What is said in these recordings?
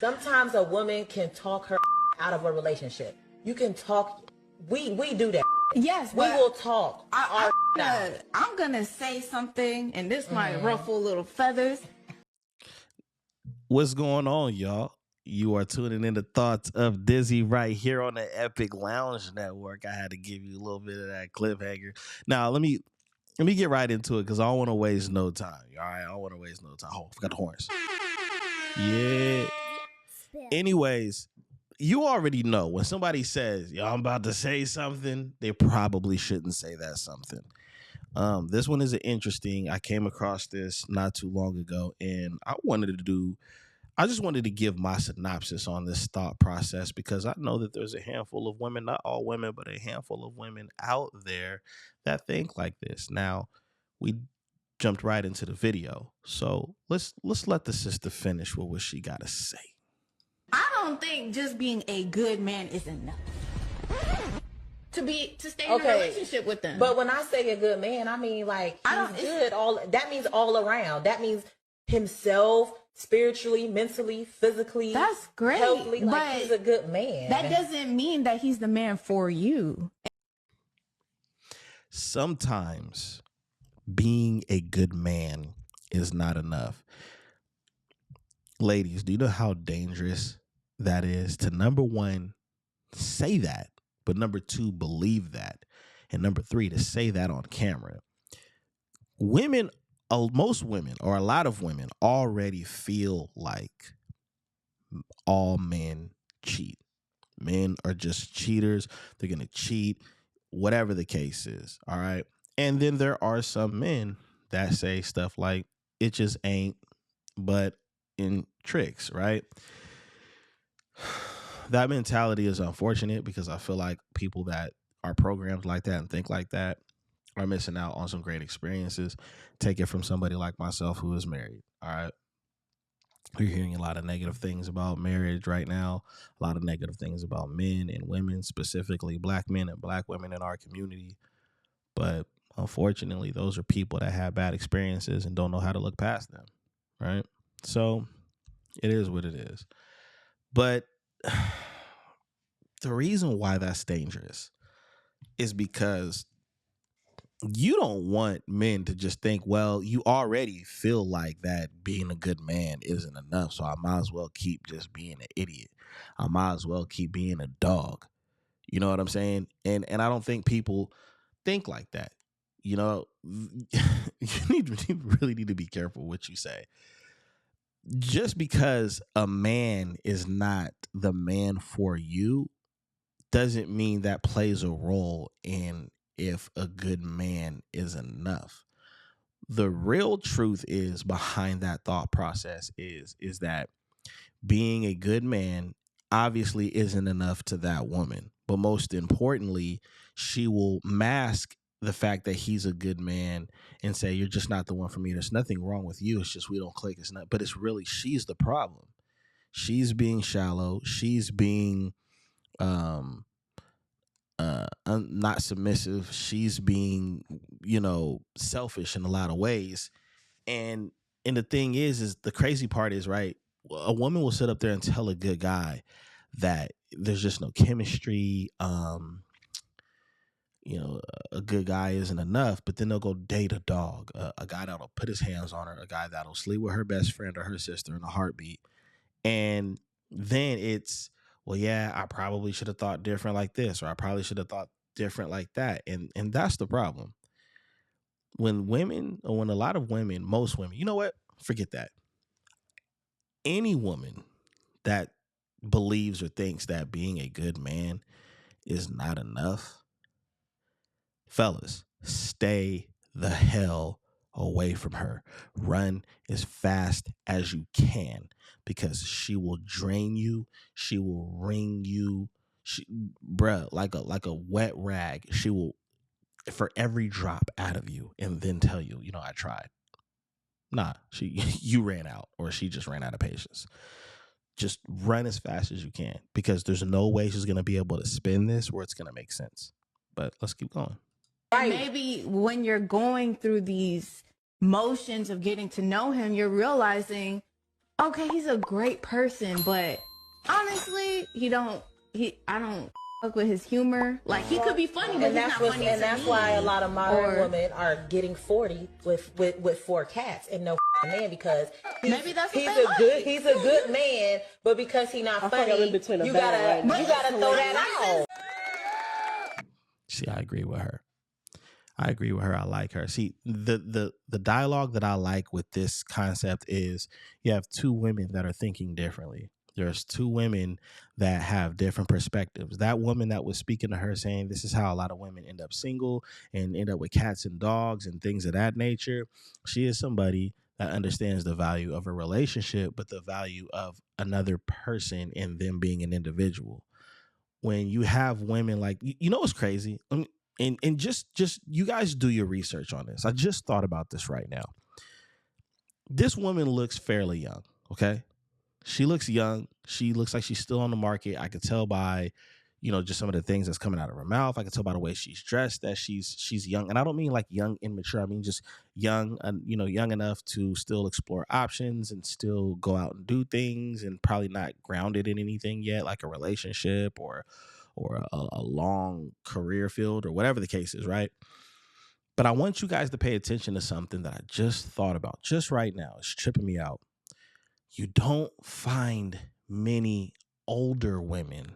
Sometimes a woman can talk her out of a relationship. You can talk. We do that. Yes, we will talk. I'm gonna say something, and this might ruffle little feathers. What's going on, y'all? You are tuning in to Thoughts of Dizzy right here on the Epic Lounge Network. I had to give you a little bit of that cliffhanger. Now, let me get right into it because I don't want to waste no time. All right, I don't want to waste no time. Oh, I forgot the horns. Yeah. Anyways, you already know when somebody says, "Yo, I'm about to say something," they probably shouldn't say that something. This one is interesting. I came across this not too long ago, and I just wanted to give my synopsis on this thought process because I know that there's a handful of women, not all women, but a handful of women out there that think like this. Now, we jumped right into the video, so let's let the sister finish with what she got to say. I don't think just being a good man is enough to stay in a relationship with them. But when I say a good man, I mean like he's good. That means all around. That means himself, spiritually, mentally, physically. That's great. Healthily, like he's a good man. That doesn't mean that he's the man for you. Sometimes being a good man is not enough. Ladies, do you know how dangerous that is to, number one, say that, but number two, believe that, and number three, to say that on camera? Most women, or a lot of women, already feel like all men cheat. Men are just cheaters. They're going to cheat, whatever the case is. All right. And then there are some men that say stuff like, it just ain't but in tricks, right? That mentality is unfortunate because I feel like people that are programmed like that and think like that are missing out on some great experiences. Take it from somebody like myself who is married. All right. We're hearing a lot of negative things about marriage right now, a lot of negative things about men and women, specifically black men and black women in our community. But unfortunately, those are people that have bad experiences and don't know how to look past them, right? So it is what it is. But the reason why that's dangerous is because you don't want men to just think, well, you already feel like that being a good man isn't enough, so I might as well keep just being an idiot. I might as well keep being a dog. You know what I'm saying? And I don't think people think like that. You know, you really need to be careful what you say. Just because a man is not the man for you doesn't mean that plays a role in if a good man is enough. The real truth is behind that thought process is that being a good man obviously isn't enough to that woman. But most importantly, she will mask the fact that he's a good man and say, you're just not the one for me. There's nothing wrong with you. It's just we don't click. It's not. But it's really she's the problem. She's being shallow. She's being not submissive. She's being, selfish in a lot of ways. And the thing is the crazy part is, right, a woman will sit up there and tell a good guy that there's just no chemistry. A good guy isn't enough, but then they'll go date a dog, a guy that'll put his hands on her, a guy that'll sleep with her best friend or her sister in a heartbeat. And then it's, well, yeah, I probably should have thought different like this, or I probably should have thought different like that. And that's the problem. When a lot of women, most women, you know what? Forget that. Any woman that believes or thinks that being a good man is not enough, fellas, stay the hell away from her. Run as fast as you can because she will drain you. She will wring you. Like a wet rag. She will, for every drop out of you, and then tell you, I tried. Nah, you ran out, or she just ran out of patience. Just run as fast as you can because there's no way she's going to be able to spin this where it's going to make sense. But let's keep going. Right. Maybe when you're going through these motions of getting to know him, you're realizing, okay, he's a great person, but honestly, I don't fuck with his humor. Like, he could be funny, but he's not funny to that's me. why a lot of modern women are getting 40 with 4 cats and no man, because maybe that's what he's a good man, but because he's not funny, you gotta throw that out. See, I agree with her. I like her. See, the dialogue that I like with this concept is you have two women that are thinking differently. There's two women that have different perspectives. That woman that was speaking to her saying this is how a lot of women end up single and end up with cats and dogs and things of that nature. She is somebody that understands the value of a relationship, but the value of another person and them being an individual. When you have women like, you know what's crazy? And just you guys do your research on this. I just thought about this right now. This woman looks fairly young, okay? She looks young. She looks like she's still on the market. I could tell by, just some of the things that's coming out of her mouth. I could tell by the way she's dressed that she's young. And I don't mean like young, immature. I mean just young, young enough to still explore options and still go out and do things, and probably not grounded in anything yet, like a relationship or a long career field or whatever the case is, right? But I want you guys to pay attention to something that I just thought about just right now. It's tripping me out. You don't find many older women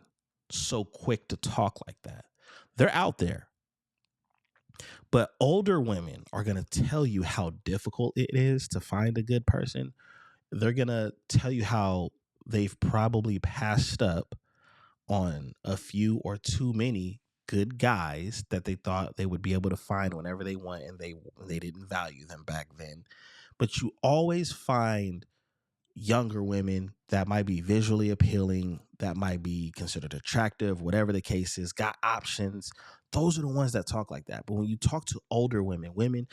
so quick to talk like that. They're out there. But older women are going to tell you how difficult it is to find a good person. They're going to tell you how they've probably passed up on a few or too many good guys that they thought they would be able to find whenever they want, and they didn't value them back then. But you always find younger women that might be visually appealing, that might be considered attractive, whatever the case is, got options. Those are the ones that talk like that. But when you talk to older women,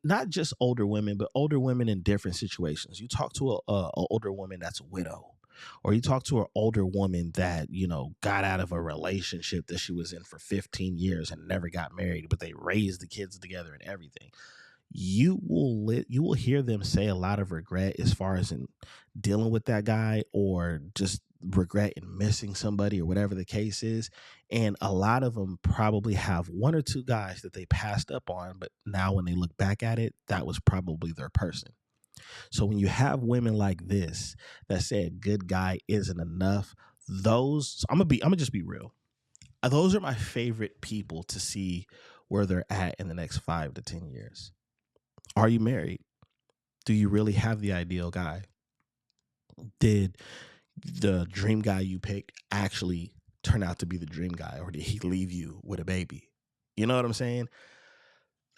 not just older women, but older women in different situations. You talk to a older woman that's a widow, or you talk to an older woman that, got out of a relationship that she was in for 15 years and never got married, but they raised the kids together and everything. You will hear them say a lot of regret as far as in dealing with that guy, or just regret in missing somebody, or whatever the case is. And a lot of them probably have one or two guys that they passed up on, but now when they look back at it, that was probably their person. So when you have women like this that say a good guy isn't enough, I'm gonna just be real. Those are my favorite people to see where they're at in the next 5 to 10 years. Are you married? Do you really have the ideal guy? Did the dream guy you picked actually turn out to be the dream guy, or did he leave you with a baby? You know what I'm saying?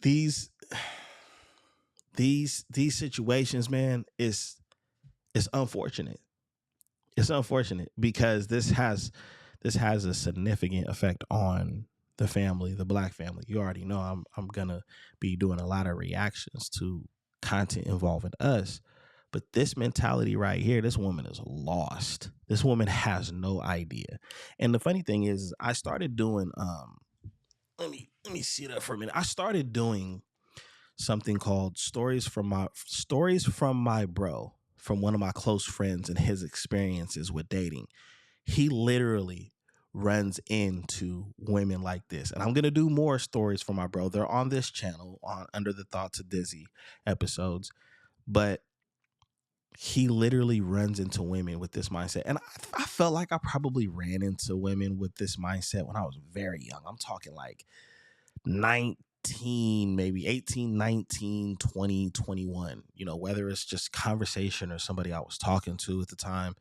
These situations, man, it's unfortunate. It's unfortunate because this has a significant effect on the family, the Black family. You already know I'm gonna be doing a lot of reactions to content involving us. But this mentality right here, this woman is lost. This woman has no idea. And the funny thing is, I started doing let me see that for a minute. I started doing something called stories from my bro, from one of my close friends and his experiences with dating. He literally runs into women like this. And I'm going to do more stories from my bro. They're on this channel on Under the Thoughts of Dizzy episodes. But he literally runs into women with this mindset. And I felt like I probably ran into women with this mindset when I was very young. I'm talking like 19, maybe 18, 19, 20, 21, whether it's just conversation or somebody I was talking to at the time.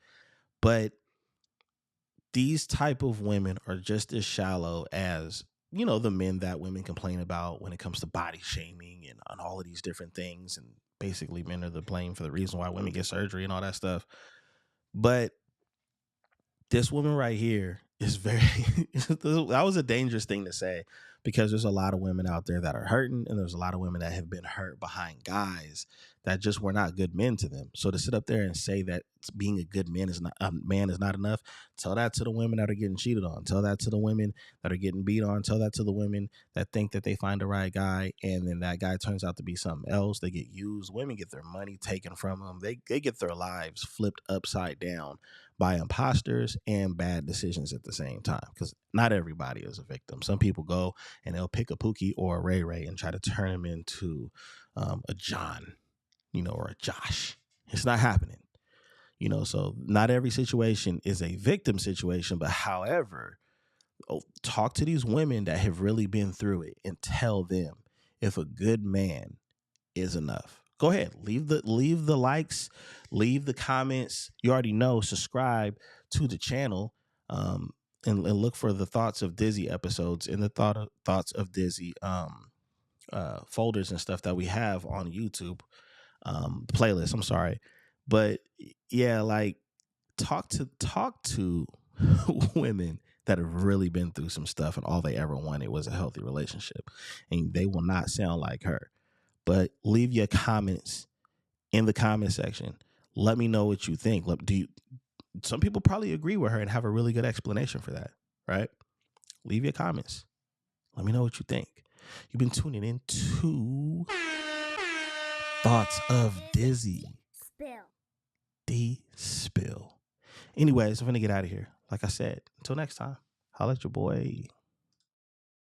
But these type of women are just as shallow as, the men that women complain about when it comes to body shaming and all of these different things. And basically men are the blame for the reason why women get surgery and all that stuff. But this woman right here is that was a dangerous thing to say, because there's a lot of women out there that are hurting, and there's a lot of women that have been hurt behind guys that just were not good men to them. So to sit up there and say that being a good man is not enough, tell that to the women that are getting cheated on. Tell that to the women that are getting beat on. Tell that to the women that think that they find the right guy and then that guy turns out to be something else. They get used. Women get their money taken from them. They get their lives flipped upside down by imposters and bad decisions at the same time, because not everybody is a victim. Some people go and they'll pick a Pookie or a Ray Ray and try to turn him into a John, or a Josh. It's not happening, so not every situation is a victim situation, but however, talk to these women that have really been through it and tell them if a good man is enough. Go ahead, leave the likes, leave the comments. You already know, subscribe to the channel, and look for the Thoughts of Dizzy episodes and the Thoughts of Dizzy folders and stuff that we have on YouTube. Playlist, I'm sorry. But yeah, like talk to women that have really been through some stuff and all they ever wanted was a healthy relationship, and they will not sound like her. But leave your comments in the comment section. Let me know what you think. Some people probably agree with her and have a really good explanation for that, right? Leave your comments. Let me know what you think. You've been tuning in to Thoughts of Dizzy. Spill. Anyways, I'm gonna get out of here. Like I said, until next time, holla at your boy.